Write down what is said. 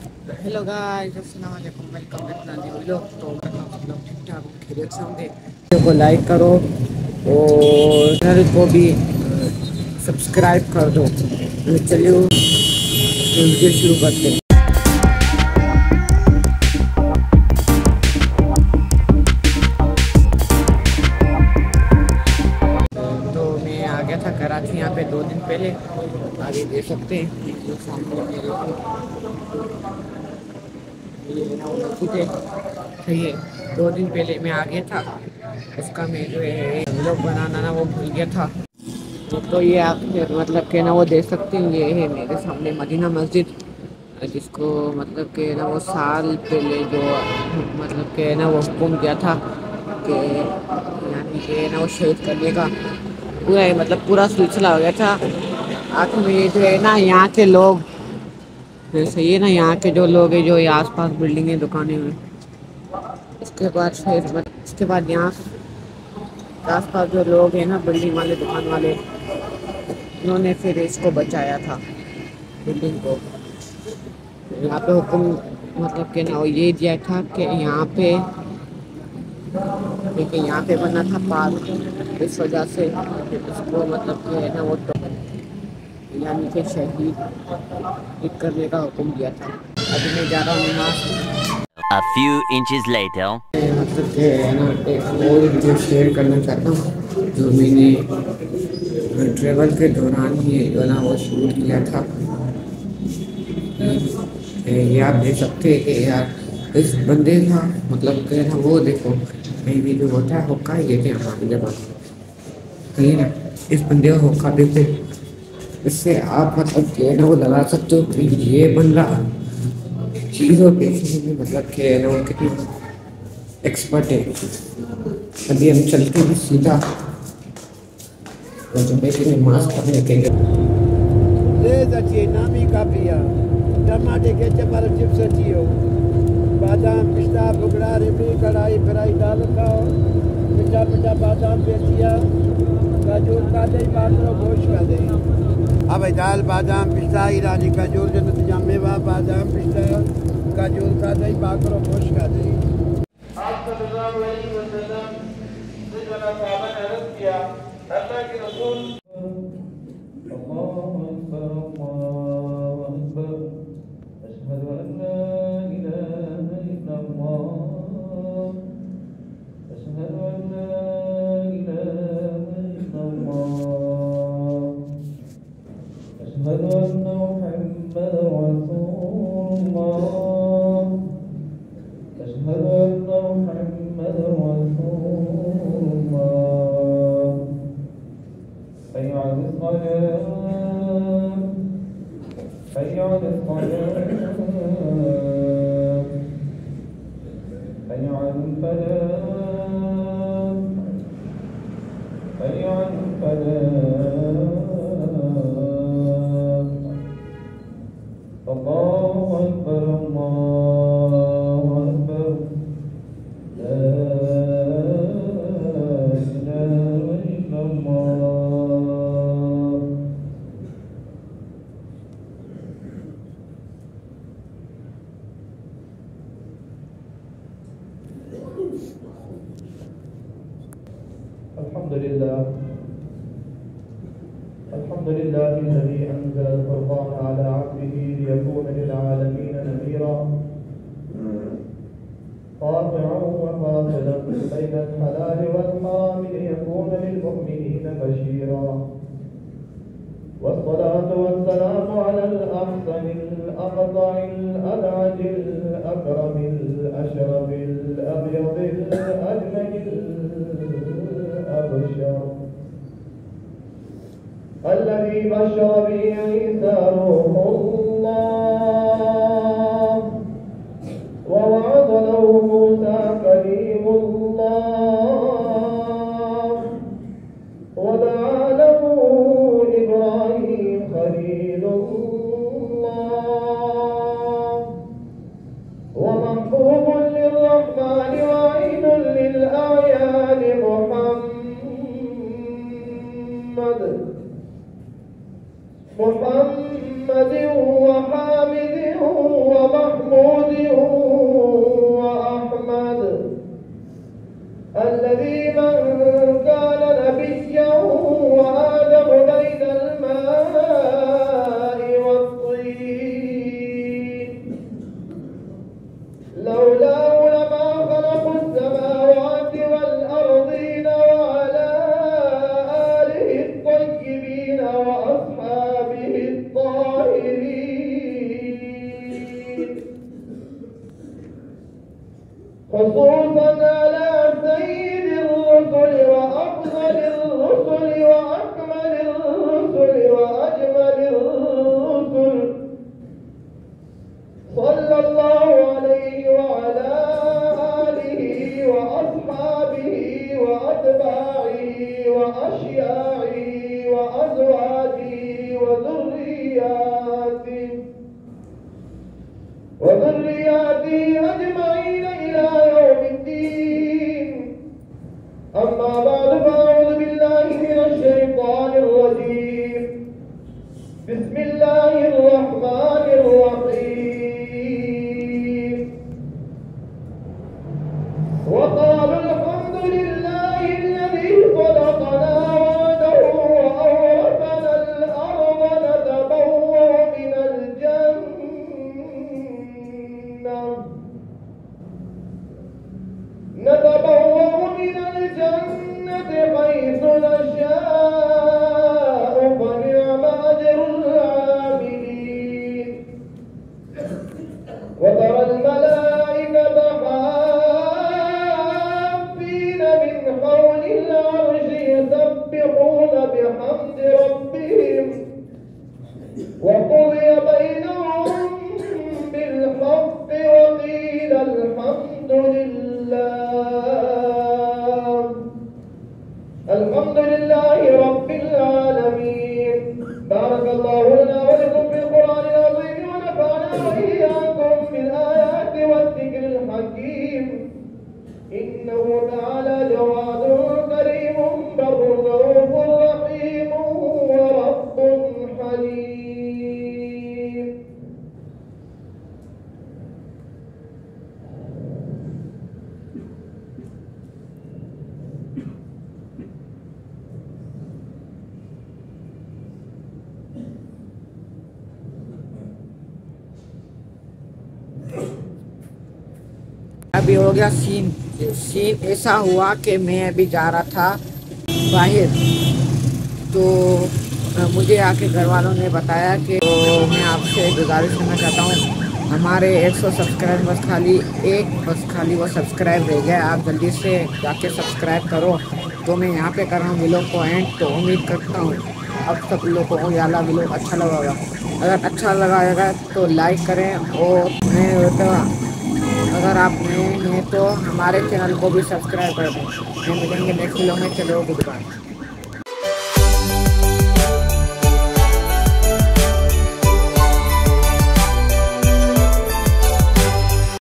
Hello guys, अस्सलाम वालेकुम, welcome back to new vlog. तो अगर आप लोग ठीक ठाक खैरियत से होंगे, वीडियो को लाइक करो और चैनल को भी सब्सक्राइब कर दो। तो चलिए वीडियो शुरू करते हैं। तो मैं आ गया था कराची यहाँ पे 2 दिन पहले। आगे देख सकते हैं ये जो सामने ये ना वो मस्जिद है। सही है, 2 दिन पहले मैं आ गया था। उसका मैं जो है व्लॉग बनाना ना वो भूल गया था। तो ये आप मतलब के ना वो देख सकते हैं, ये है मेरे सामने मदीना मस्जिद, जिसको मतलब के ना वो साल पहले जो मतलब के ना वो हुक्म दिया था कि यानी कि ना वो शहीद करने का पूरा है, मतलब पूरा सिलसिला हो गया था। आखिर में ये जो है ना यहाँ के लोग, सही है ना, यहाँ के जो लोग हैं, जो ये आसपास बिल्डिंगें दुकानें हैं, इसके बाद फिर इसके बाद यहाँ आसपास जो लोग हैं ना, बिल्डिंग वाले दुकान वाले, उन्होंने फिर इसको बचाया था, बिल्डिंग को। यहाँ पे हुक्म मतलब कि ना वो ये दिया था कि यहाँ पे, देखिए यहाँ पे बना था पार्क, इस वजह से इसको मतलब कि है ना वो यानी कि शहीद करने का हुक्म दिया था। अभी मैं जा रहा हूँ नमाज। A few inches later. मतलब कि है ना एक और वीडियो शेयर करना चाहता हूँ, जो मैंने ट्रेवल के दौरान ही जो ना वो शूट किया था। ये आप देख सकते हैं कि यार इस बंदे का मतलब कि ना वो देखो, कहीं भी जो होता है हुक्का ये थे हमारे जगह, कहीं ना इस बंदे का हुक्का देखो। इससे आप मतलब कि ना वो लगा सकते हो कि ये बंदा चीज़ों बेचने में मतलब कि ना वो कितनी एक्सपर्ट है। अभी हम चलते भी सीधा और जो बेचने मास्क पहने के Lezzati nami capria, tomate ketchup और चिप्स अच्छी हो, बादाम पिस्ता बुगड़ा रेबड़ी कढ़ाई फ्राई दाल खाओ, मीठा मीठा बादाम पेचिया, खजूर का दही बाकरो गोश्त का दही। अब दाल बादाम पिस्ता ईरानी खजूर जन्नत जामेवा बादाम पिस्ता खजूर का दही बाकरो गोश्त का दही। आप सल्लल्लाहु अलैहि वसल्लम से जो ना साहबा ने अर्ज किया, अल्लाह के रसूल الحمد لله الذي أنزل الفرقان على عبده ليكون للعالمين نذيرا قاطعا وفاصلا بين الحلال والحرام ليكون للمؤمنين بشيرا والصلاة والسلام على الأحسن الأقطع الأبعد الأكرم الأشرف الأبيض الأجمل الأبشر الذي بشر به عيسى روح الله ووعد له موسى كليم الله ودعا له إبراهيم خليل الله ومحبوب للرحمن وعين للأعيان محمد وحامل ومحمود وأحمد الذي من كان نبيا وآدم بين الماء والطين لولاه لما خلقوا السماوات والأرضين وعلى آله الطيبين وأصحابه الطاهرين خصوصا على سيد الرسل وأفضل الرسل وأكمل الرسل وأجمل الرسل صلى الله عليه وعلى آله وأصحابه وأتباعه وأشياعه وأزواجه وذرياته أجمعين إلى يوم الدين. أما بعد فأعوذ بالله من الشيطان الرجيم. بسم الله الرحمن الرحيم. وقالوا الحمد لله الذي صدقنا وعده وأورثنا الأرض نتبوأ من الجنة حيث نشاء فنعم أجر العاملين. وترى الملائكة حافين من حول العرش يسبحون بحمد ربهم وقضي بينهم بالحق وقيل الحمد لله رب العالمين. بارك الله لنا ولكم في القرآن العظيم ونفعنا وإياكم بالآيات والذكر الحكيم. إنه تعالى جواد كريم بر رؤوف رحيم ورب حليم. अभी हो गया सीन ऐसा हुआ कि मैं अभी जा रहा था बाहर, तो मुझे आके घर वालों ने बताया कि मैं आपसे गुजारिश करना चाहता हूँ, हमारे 100 सब्सक्राइब बस खाली वो सब्सक्राइब रह गया, आप जल्दी से जाके सब्सक्राइब करो। तो मैं यहाँ पे कर रहा हूँ व्लॉग को एंड। तो उम्मीद करता हूँ अब सब लोगों को याला व्लॉग अच्छा लगा होगा। अगर अच्छा लगा तो लाइक करें, और अगर आप नए हैं तो हमारे चैनल को भी सब्सक्राइब कर दें। मिलेंगे नेक्स्ट व्लॉग में। चलो गुड बाय।